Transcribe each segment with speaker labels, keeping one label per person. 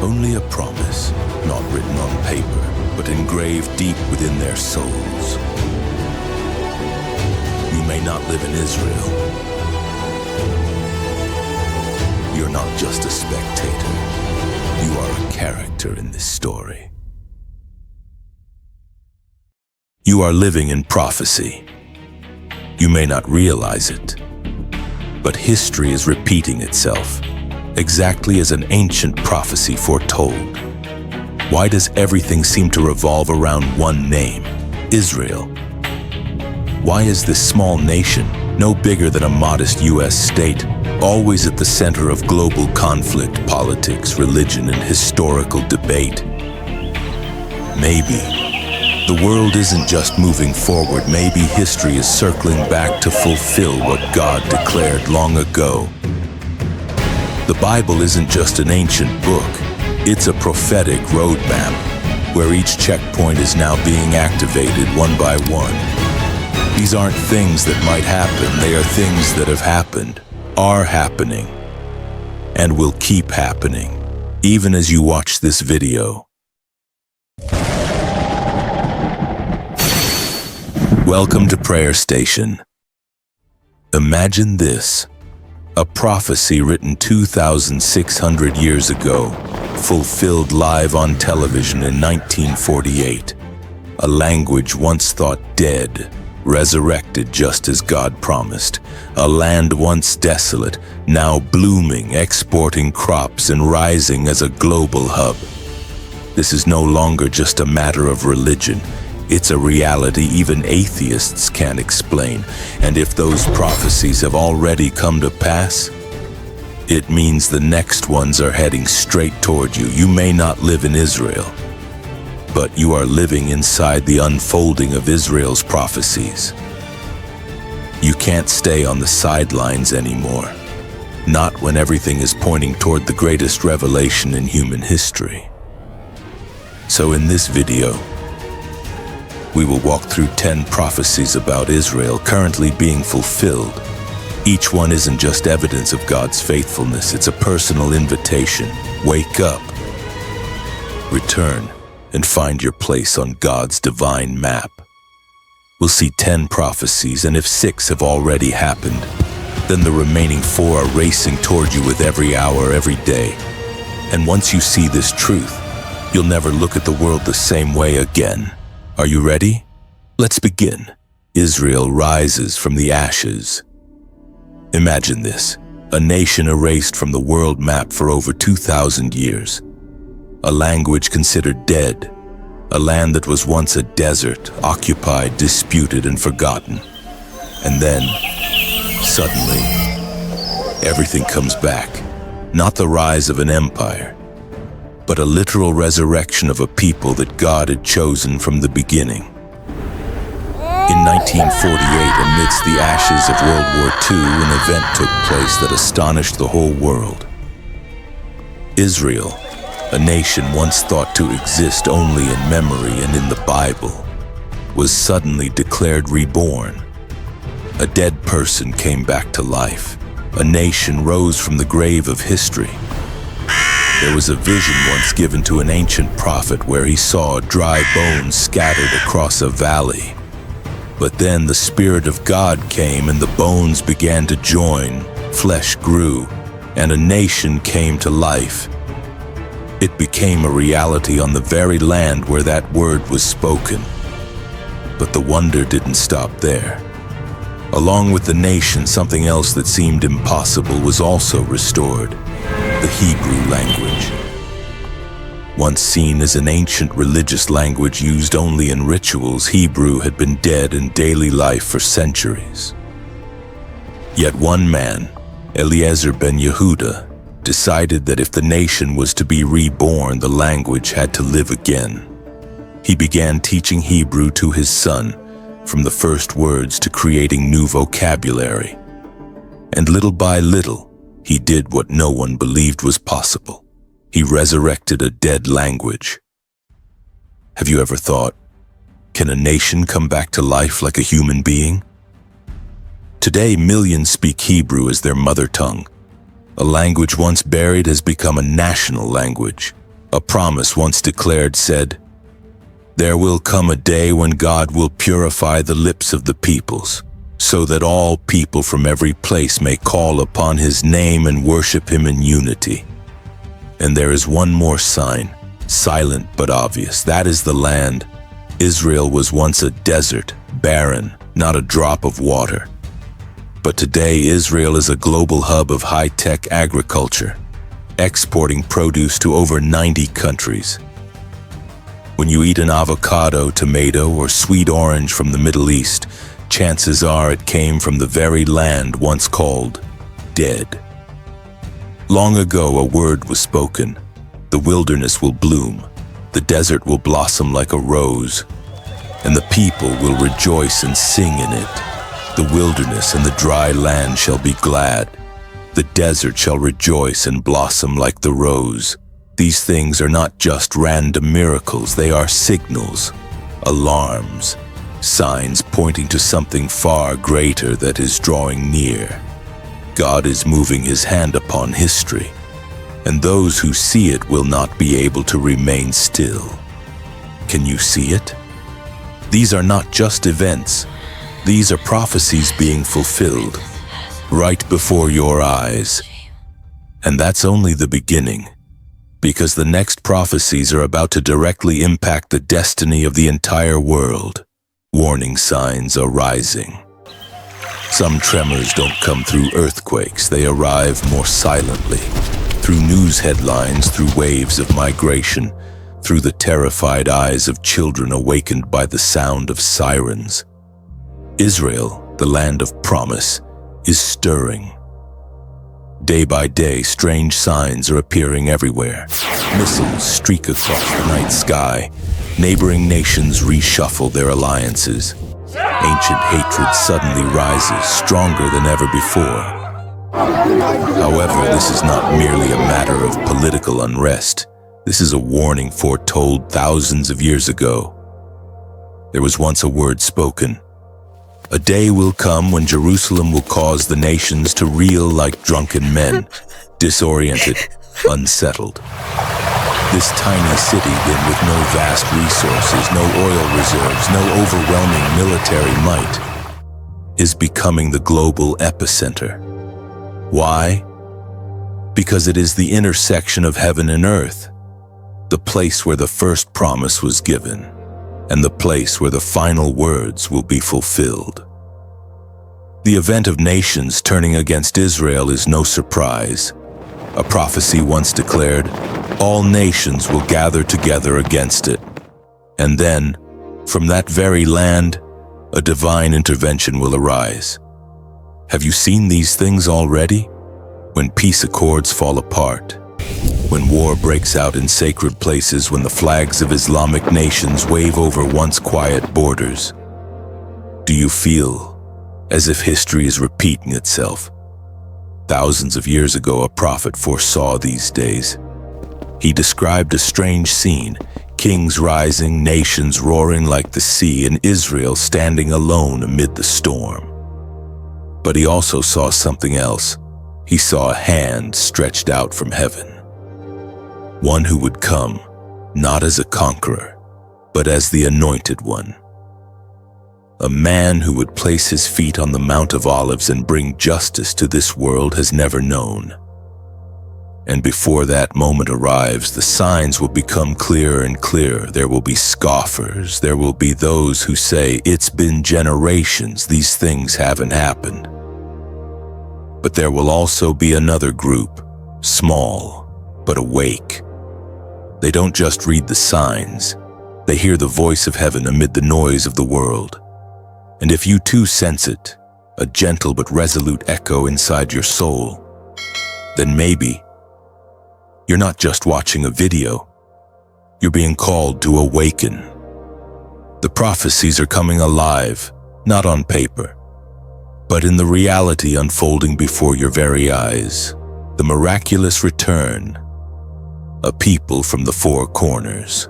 Speaker 1: Only a promise, not written on paper, but engraved deep within their souls. You may not live in Israel. You're not just a spectator. You are a character in this story. You are living in prophecy. You may not realize it, but history is repeating itself, exactly as an ancient prophecy foretold. Why does everything seem to revolve around one name, Israel? Why is this small nation, no bigger than a modest U.S. state, always at the center of global conflict, politics, religion, and historical debate? Maybe the world isn't just moving forward. Maybe history is circling back to fulfill what God declared long ago. The Bible isn't just an ancient book. It's a prophetic roadmap where each checkpoint is now being activated one by one. These aren't things that might happen. They are things that have happened, are happening, and will keep happening, even as you watch this video. Welcome to Prayer Station. Imagine this, a prophecy written 2,600 years ago, fulfilled live on television in 1948. A language once thought dead, resurrected just as God promised. A land once desolate, now blooming, exporting crops and rising as a global hub. This is no longer just a matter of religion. It's a reality even atheists can't explain. And if those prophecies have already come to pass, it means the next ones are heading straight toward you. You may not live in Israel, but you are living inside the unfolding of Israel's prophecies. You can't stay on the sidelines anymore, not when everything is pointing toward the greatest revelation in human history. So in this video, we will walk through 10 prophecies about Israel currently being fulfilled. Each one isn't just evidence of God's faithfulness, it's a personal invitation. Wake up, return, and find your place on God's divine map. We'll see 10 prophecies, and if 6 have already happened, then the remaining 4 are racing toward you with every hour, every day. And once you see this truth, you'll never look at the world the same way again. Are you ready? Let's begin. Israel rises from the ashes. Imagine this, a nation erased from the world map for over 2,000 years. A language considered dead. A land that was once a desert, occupied, disputed, and forgotten. And then, suddenly, everything comes back. Not the rise of an empire, but a literal resurrection of a people that God had chosen from the beginning. In 1948, amidst the ashes of World War II, an event took place that astonished the whole world. Israel, a nation once thought to exist only in memory and in the Bible, was suddenly declared reborn. A dead person came back to life. A nation rose from the grave of history. There was a vision once given to an ancient prophet where he saw dry bones scattered across a valley. But then the Spirit of God came and the bones began to join, flesh grew, and a nation came to life. It became a reality on the very land where that word was spoken. But the wonder didn't stop there. Along with the nation, something else that seemed impossible was also restored. The Hebrew language. Once seen as an ancient religious language used only in rituals, Hebrew had been dead in daily life for centuries. Yet one man, Eliezer ben Yehuda, decided that if the nation was to be reborn, the language had to live again. He began teaching Hebrew to his son, from the first words to creating new vocabulary. And little by little, he did what no one believed was possible. He resurrected a dead language. Have you ever thought, can a nation come back to life like a human being? Today, millions speak Hebrew as their mother tongue. A language once buried has become a national language. A promise once declared said, "There will come a day when God will purify the lips of the peoples, so that all people from every place may call upon his name and worship him in unity." And there is one more sign, silent but obvious. That is the land. Israel was once a desert, barren, not a drop of water. But today, Israel is a global hub of high-tech agriculture, exporting produce to over 90 countries. When you eat an avocado, tomato, or sweet orange from the Middle East, chances are it came from the very land once called dead. Long ago, a word was spoken. The wilderness will bloom, the desert will blossom like a rose, and the people will rejoice and sing in it. The wilderness and the dry land shall be glad. The desert shall rejoice and blossom like the rose. These things are not just random miracles, they are signals, alarms, signs pointing to something far greater that is drawing near. God is moving his hand upon history, and those who see it will not be able to remain still. Can you see it? These are not just events. These are prophecies being fulfilled right before your eyes. And that's only the beginning, because the next prophecies are about to directly impact the destiny of the entire world. Warning signs are rising. Some tremors don't come through earthquakes, they arrive more silently, through news headlines, through waves of migration, through the terrified eyes of children awakened by the sound of sirens. Israel, the land of promise, is stirring. Day by day, strange signs are appearing everywhere. Missiles streak across the night sky. Neighboring nations reshuffle their alliances. Ancient hatred suddenly rises, stronger than ever before. However, this is not merely a matter of political unrest. This is a warning foretold thousands of years ago. There was once a word spoken. A day will come when Jerusalem will cause the nations to reel like drunken men, disoriented, unsettled. This tiny city, then, with no vast resources, no oil reserves, no overwhelming military might, is becoming the global epicenter. Why? Because it is the intersection of heaven and earth, the place where the first promise was given, and the place where the final words will be fulfilled. The event of nations turning against Israel is no surprise. A prophecy once declared, all nations will gather together against it. And then, from that very land, a divine intervention will arise. Have you seen these things already? When peace accords fall apart, when war breaks out in sacred places, when the flags of Islamic nations wave over once quiet borders. Do you feel as if history is repeating itself? Thousands of years ago, a prophet foresaw these days. He described a strange scene, kings rising, nations roaring like the sea, and Israel standing alone amid the storm. But he also saw something else. He saw a hand stretched out from heaven. One who would come, not as a conqueror, but as the anointed one. A man who would place his feet on the Mount of Olives and bring justice to this world has never known. And before that moment arrives, the signs will become clearer and clearer. There will be scoffers. There will be those who say, it's been generations, these things haven't happened. But there will also be another group, small, but awake. They don't just read the signs. They hear the voice of heaven amid the noise of the world. And if you too sense it, a gentle but resolute echo inside your soul, then maybe you're not just watching a video. You're being called to awaken. The prophecies are coming alive, not on paper, but in the reality unfolding before your very eyes. The miraculous return, a people from the four corners.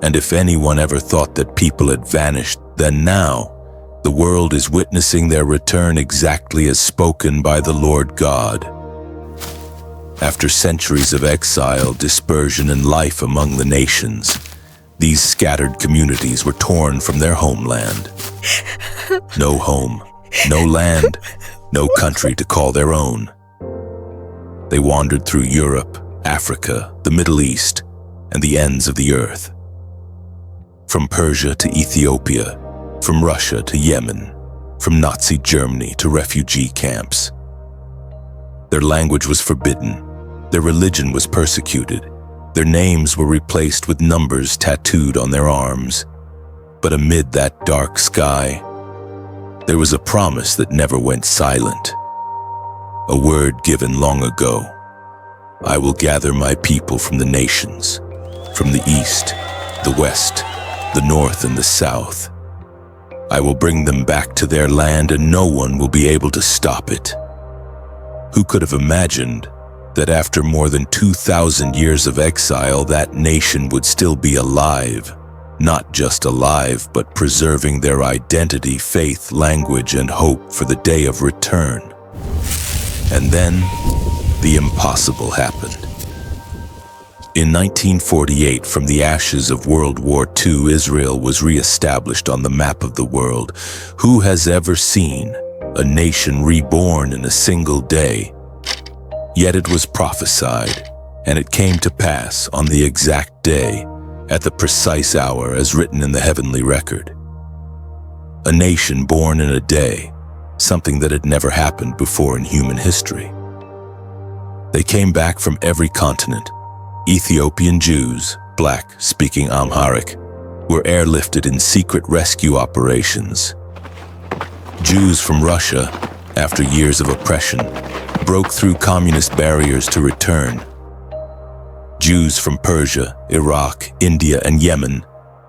Speaker 1: And if anyone ever thought that people had vanished, then now the world is witnessing their return exactly as spoken by the Lord God. After centuries of exile, dispersion, and life among the nations, these scattered communities were torn from their homeland. No home, no land, no country to call their own. They wandered through Europe, Africa, the Middle East, and the ends of the earth. From Persia to Ethiopia, from Russia to Yemen, from Nazi Germany to refugee camps. Their language was forbidden, their religion was persecuted, their names were replaced with numbers tattooed on their arms. But amid that dark sky, there was a promise that never went silent. A word given long ago. I will gather my people from the nations, from the east, the west, the north, and the south. I will bring them back to their land, and no one will be able to stop it. Who could have imagined that after more than 2,000 years of exile, that nation would still be alive? Not just alive, but preserving their identity, faith, language, and hope for the day of return. And then, the impossible happened. In 1948, from the ashes of World War II, Israel was re-established on the map of the world. Who has ever seen a nation reborn in a single day? Yet it was prophesied, and it came to pass on the exact day, at the precise hour as written in the heavenly record. A nation born in a day, something that had never happened before in human history. They came back from every continent. Ethiopian Jews, black, speaking Amharic, were airlifted in secret rescue operations. Jews from Russia, after years of oppression, broke through communist barriers to return. Jews from Persia, Iraq, India, and Yemen,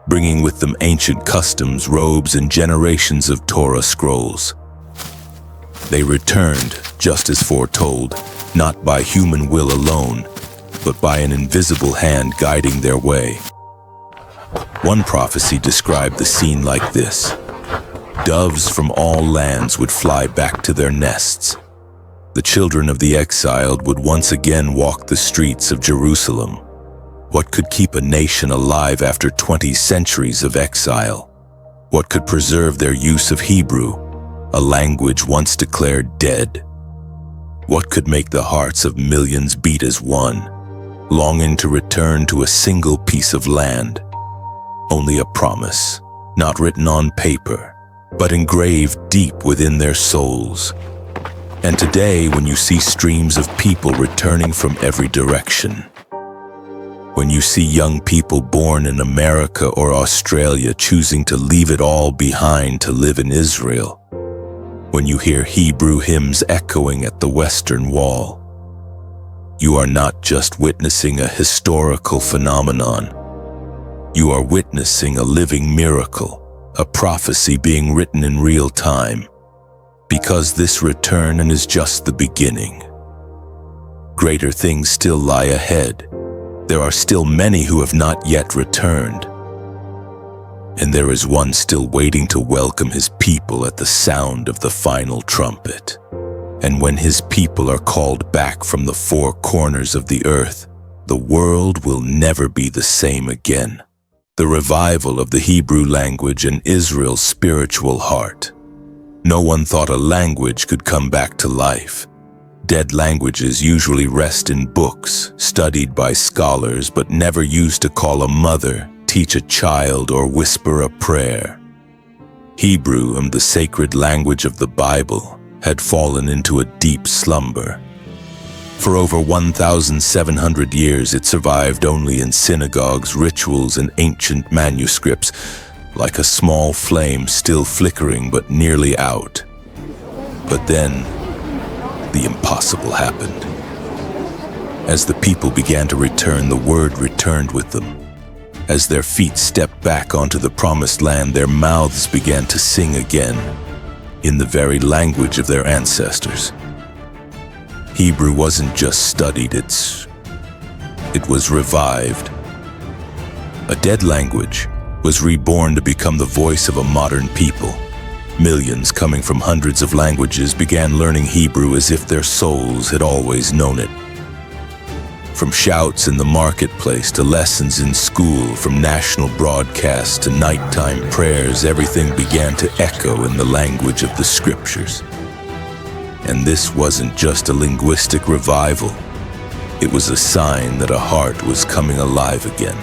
Speaker 1: bringing with them ancient customs, robes, and generations of Torah scrolls. They returned, just as foretold, not by human will alone, but by an invisible hand guiding their way. One prophecy described the scene like this: doves from all lands would fly back to their nests. The children of the exiled would once again walk the streets of Jerusalem. What could keep a nation alive after 20 centuries of exile? What could preserve their use of Hebrew, a language once declared dead? What could make the hearts of millions beat as one, longing to return to a single piece of land? Only a promise, not written on paper, but engraved deep within their souls. And today, when you see streams of people returning from every direction, when you see young people born in America or Australia choosing to leave it all behind to live in Israel, when you hear Hebrew hymns echoing at the Western Wall, you are not just witnessing a historical phenomenon. You are witnessing a living miracle, a prophecy being written in real time. Because this return is just the beginning. Greater things still lie ahead. There are still many who have not yet returned. And there is one still waiting to welcome his people at the sound of the final trumpet. And when his people are called back from the four corners of the earth, the world will never be the same again. The revival of the Hebrew language and Israel's spiritual heart. No one thought a language could come back to life. Dead languages usually rest in books, studied by scholars, but never used to call a mother, teach a child, or whisper a prayer. Hebrew, the sacred language of the Bible, had fallen into a deep slumber. For over 1,700 years, it survived only in synagogues, rituals, and ancient manuscripts, like a small flame still flickering but nearly out. But then, the impossible happened. As the people began to return, the word returned with them. As their feet stepped back onto the promised land, their mouths began to sing again, in the very language of their ancestors. Hebrew wasn't just studied, it was revived. A dead language was reborn to become the voice of a modern people. Millions coming from hundreds of languages began learning Hebrew as if their souls had always known it. From shouts in the marketplace to lessons in school, from national broadcasts to nighttime prayers, everything began to echo in the language of the scriptures. And this wasn't just a linguistic revival. It was a sign that a heart was coming alive again.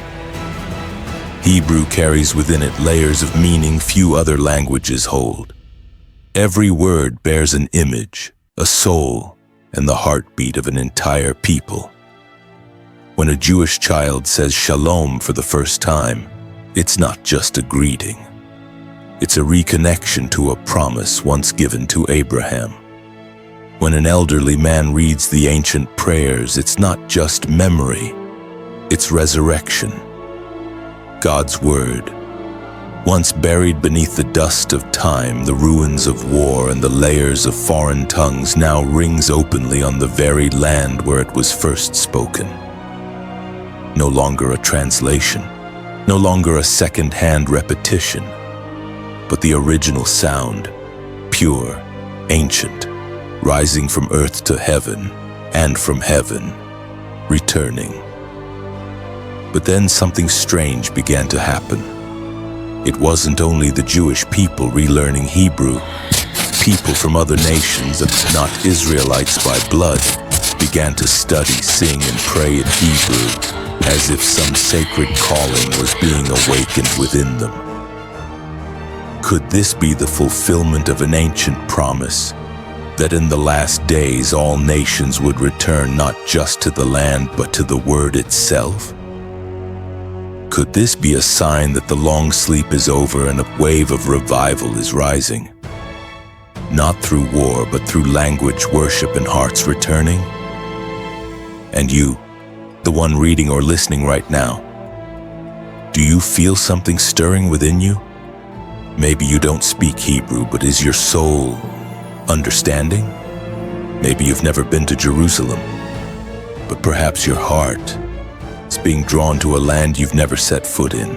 Speaker 1: Hebrew carries within it layers of meaning few other languages hold. Every word bears an image, a soul, and the heartbeat of an entire people. When a Jewish child says shalom for the first time, it's not just a greeting. It's a reconnection to a promise once given to Abraham. When an elderly man reads the ancient prayers, it's not just memory, it's resurrection. God's word, once buried beneath the dust of time, the ruins of war, and the layers of foreign tongues, now rings openly on the very land where it was first spoken. No longer a translation, no longer a second-hand repetition, but the original sound, pure, ancient, rising from earth to heaven, and from heaven, returning. But then something strange began to happen. It wasn't only the Jewish people relearning Hebrew. People from other nations, not Israelites by blood, began to study, sing, and pray in Hebrew, as if some sacred calling was being awakened within them. Could this be the fulfillment of an ancient promise, that in the last days all nations would return not just to the land but to the word itself? Could this be a sign that the long sleep is over and a wave of revival is rising? Not through war, but through language, worship, and hearts returning? And you, the one reading or listening right now, do you feel something stirring within you? Maybe you don't speak Hebrew, but is your soul understanding? Maybe you've never been to Jerusalem, but perhaps your heart is being drawn to a land you've never set foot in.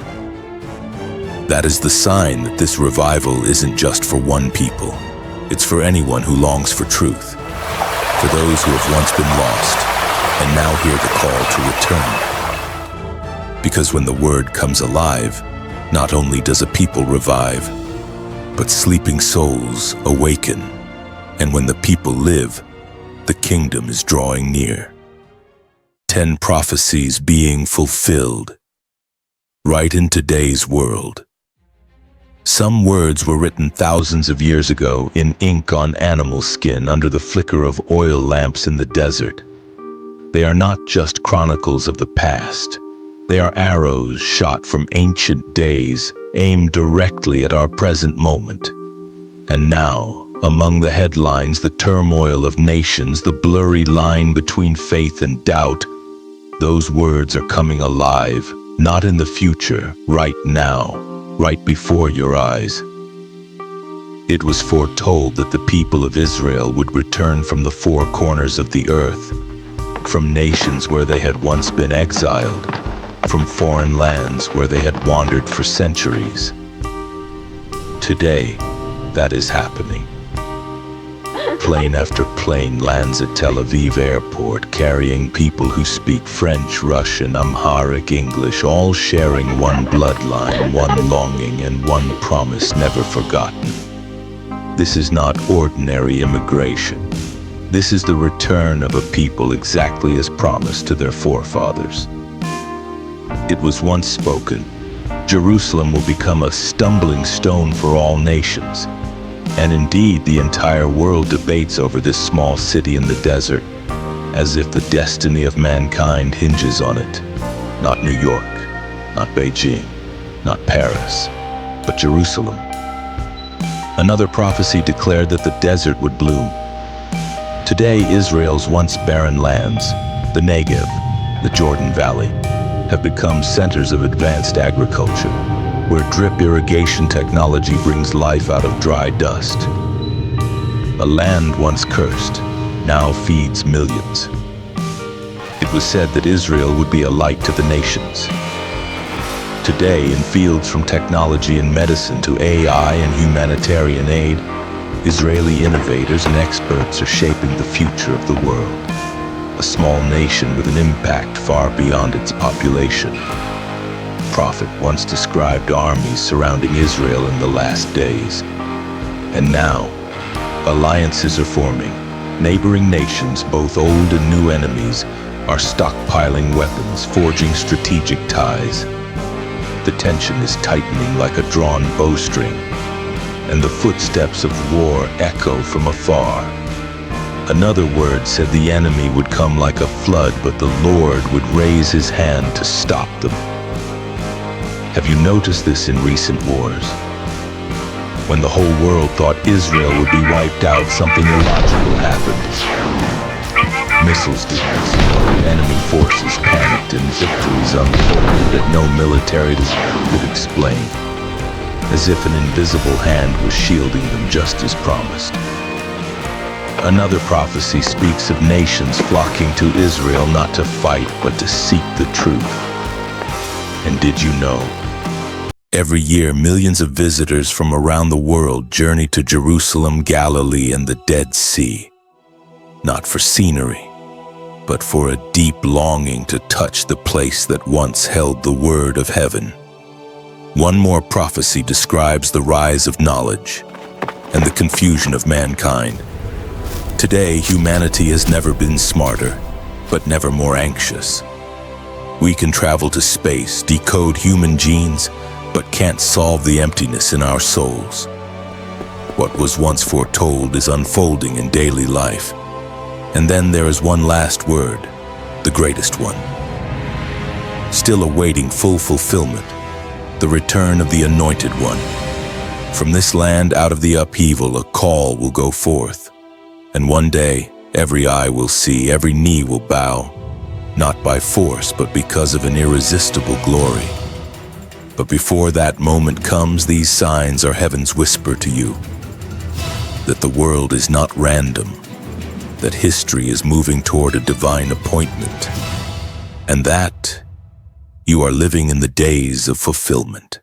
Speaker 1: That is the sign that this revival isn't just for one people. It's for anyone who longs for truth, for those who have once been lost and now hear the call to return. Because when the word comes alive, not only does a people revive, but sleeping souls awaken. And when the people live, the kingdom is drawing near. 10 prophecies being fulfilled right in today's world. Some words were written thousands of years ago in ink on animal skin under the flicker of oil lamps in the desert. They are not just chronicles of the past. They are arrows shot from ancient days, aimed directly at our present moment. And now, among the headlines, the turmoil of nations, the blurry line between faith and doubt, those words are coming alive, not in the future, right now, right before your eyes. It was foretold that the people of Israel would return from the four corners of the earth, from nations where they had once been exiled, from foreign lands where they had wandered for centuries. Today, that is happening. Plane after plane lands at Tel Aviv airport, carrying people who speak French, Russian, Amharic, English, all sharing one bloodline, one longing, and one promise never forgotten. This is not ordinary immigration. This is the return of a people exactly as promised to their forefathers. It was once spoken, Jerusalem will become a stumbling stone for all nations. And indeed, the entire world debates over this small city in the desert, as if the destiny of mankind hinges on it. Not New York, not Beijing, not Paris, but Jerusalem. Another prophecy declared that the desert would bloom. Today, Israel's once barren lands, the Negev, the Jordan Valley, have become centers of advanced agriculture, where drip irrigation technology brings life out of dry dust. A land once cursed now feeds millions. It was said that Israel would be a light to the nations. Today, in fields from technology and medicine to AI and humanitarian aid, Israeli innovators and experts are shaping the future of the world. a small nation with an impact far beyond its population. Prophet once described armies surrounding Israel in the last days. And now, alliances are forming. Neighboring nations, both old and new enemies, are stockpiling weapons, forging strategic ties. The tension is tightening like a drawn bowstring, and the footsteps of war echo from afar. Another word said the enemy would come like a flood, but the Lord would raise his hand to stop them. Have you noticed this in recent wars? When the whole world thought Israel would be wiped out, something illogical happened. Missiles defused, enemy forces panicked, and victories unfolded that no military could explain, as if an invisible hand was shielding them just as promised. Another prophecy speaks of nations flocking to Israel not to fight, but to seek the truth. And did you know? Every year, millions of visitors from around the world journey to Jerusalem, Galilee, and the Dead Sea. Not for scenery, but for a deep longing to touch the place that once held the word of heaven. One more prophecy describes the rise of knowledge and the confusion of mankind. Today, humanity has never been smarter, but never more anxious. We can travel to space, decode human genes, but can't solve the emptiness in our souls. What was once foretold is unfolding in daily life. And then there is one last word, the greatest one. Still awaiting full fulfillment, the return of the Anointed One. From this land out of the upheaval, a call will go forth. And one day, every eye will see, every knee will bow, not by force, but because of an irresistible glory. But before that moment comes, these signs are heaven's whisper to you, that the world is not random, that history is moving toward a divine appointment, and that you are living in the days of fulfillment.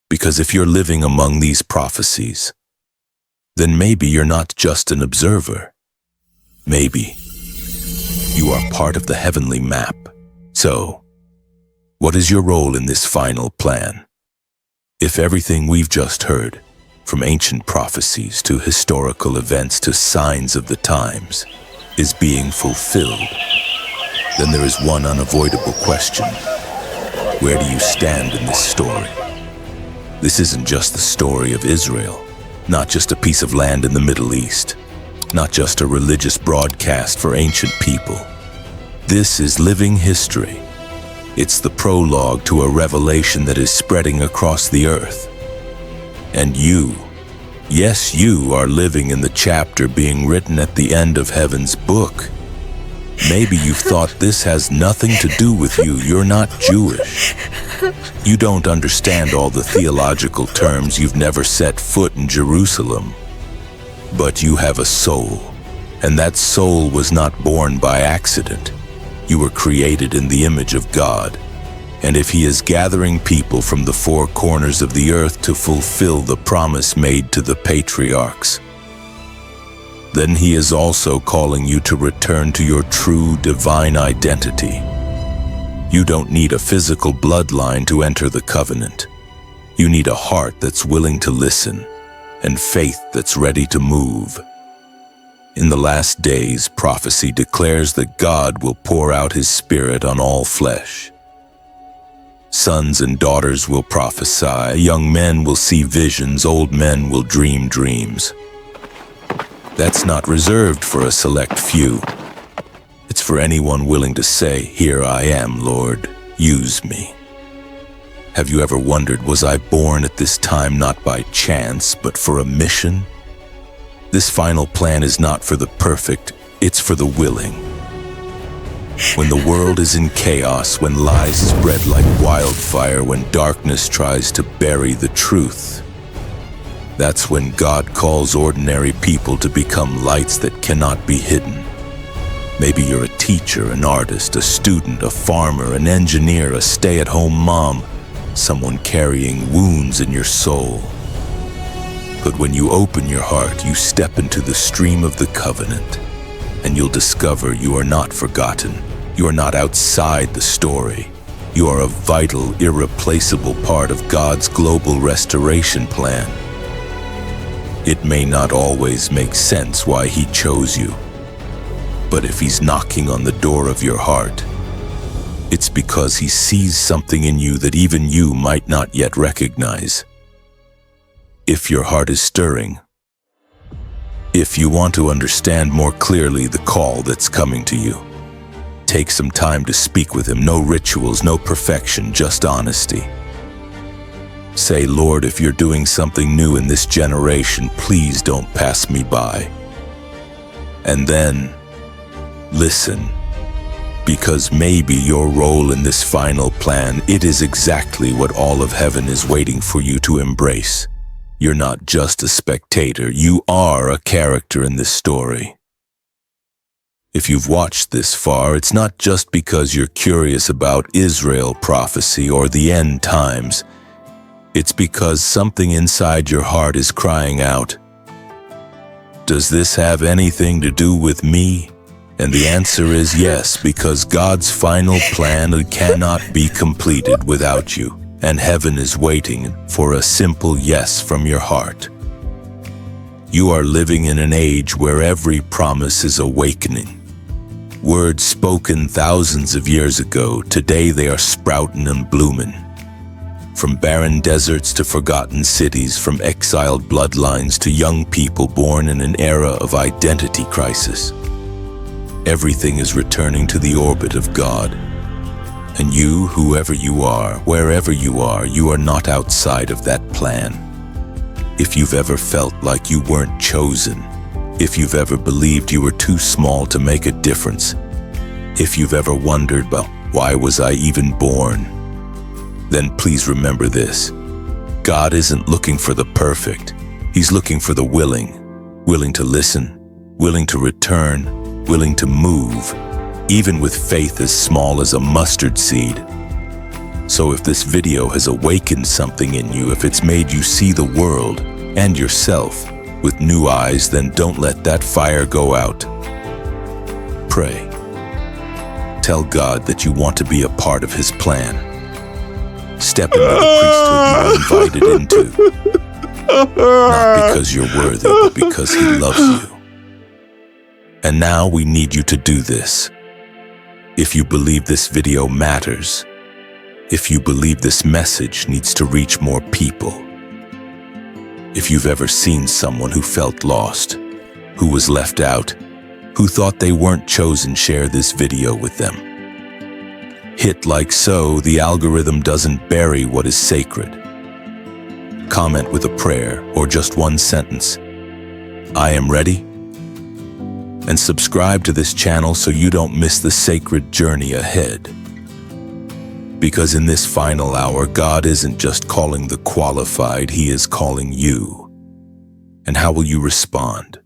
Speaker 1: Because if you're living among these prophecies, then maybe you're not just an observer. Maybe you are part of the heavenly map. So, what is your role in this final plan? If everything we've just heard, from ancient prophecies to historical events to signs of the times, is being fulfilled, then there is one unavoidable question. Where do you stand in this story? This isn't just the story of Israel, not just a piece of land in the Middle East, not just a religious broadcast for ancient people. This is living history. It's the prologue to a revelation that is spreading across the earth. And you, yes, you are living in the chapter being written at the end of heaven's book. Maybe you've thought this has nothing to do with you. You're not Jewish. You don't understand all the theological terms. You've never set foot in Jerusalem. But you have a soul, and that soul was not born by accident. You were created in the image of God. And if He is gathering people from the four corners of the earth to fulfill the promise made to the patriarchs, then He is also calling you to return to your true divine identity. You don't need a physical bloodline to enter the covenant. You need a heart that's willing to listen and faith that's ready to move. In the last days, prophecy declares that God will pour out His Spirit on all flesh. Sons and daughters will prophesy, young men will see visions, old men will dream dreams. That's not reserved for a select few. It's for anyone willing to say, "Here I am, Lord, use me." Have you ever wondered, was I born at this time not by chance, but for a mission? This final plan is not for the perfect, it's for the willing. When the world is in chaos, when lies spread like wildfire, when darkness tries to bury the truth, that's when God calls ordinary people to become lights that cannot be hidden. Maybe you're a teacher, an artist, a student, a farmer, an engineer, a stay-at-home mom, someone carrying wounds in your soul. But when you open your heart, you step into the stream of the covenant. and you'll discover you are not forgotten. You are not outside the story. You are a vital, irreplaceable part of God's global restoration plan. It may not always make sense why He chose you, but if He's knocking on the door of your heart, it's because He sees something in you that even you might not yet recognize. If your heart is stirring, if you want to understand more clearly the call that's coming to you, take some time to speak with Him. No rituals, no perfection, just honesty. Say, Lord, if you're doing something new in this generation, please don't pass me by. And then, listen, because maybe your role in this final plan, it is exactly what all of heaven is waiting for you to embrace. You're not just a spectator, you are a character in this story. If you've watched this far, it's not just because you're curious about Israel prophecy or the end times. It's because something inside your heart is crying out, does this have anything to do with me? And the answer is yes, because God's final plan cannot be completed without you, and heaven is waiting for a simple yes from your heart. You are living in an age where every promise is awakening. Words spoken thousands of years ago, today they are sprouting and blooming. From barren deserts to forgotten cities, from exiled bloodlines to young people born in an era of identity crisis. Everything is returning to the orbit of God. And you, whoever you are, wherever you are not outside of that plan. If you've ever felt like you weren't chosen, if you've ever believed you were too small to make a difference, if you've ever wondered about why was I even born, then please remember this. God isn't looking for the perfect. He's looking for the willing to listen, willing to return, willing to move, even with faith as small as a mustard seed. So if this video has awakened something in you, if it's made you see the world and yourself with new eyes, then don't let that fire go out. Pray. Tell God that you want to be a part of His plan. Step into the priesthood you were invited into. Not because you're worthy, but because He loves you. And now we need you to do this. If you believe this video matters, if you believe this message needs to reach more people, if you've ever seen someone who felt lost, who was left out, who thought they weren't chosen, share this video with them. Hit like so the algorithm doesn't bury what is sacred. Comment with a prayer or just one sentence, I am ready. And subscribe to this channel so you don't miss the sacred journey ahead. Because in this final hour, God isn't just calling the qualified, He is calling you. And how will you respond?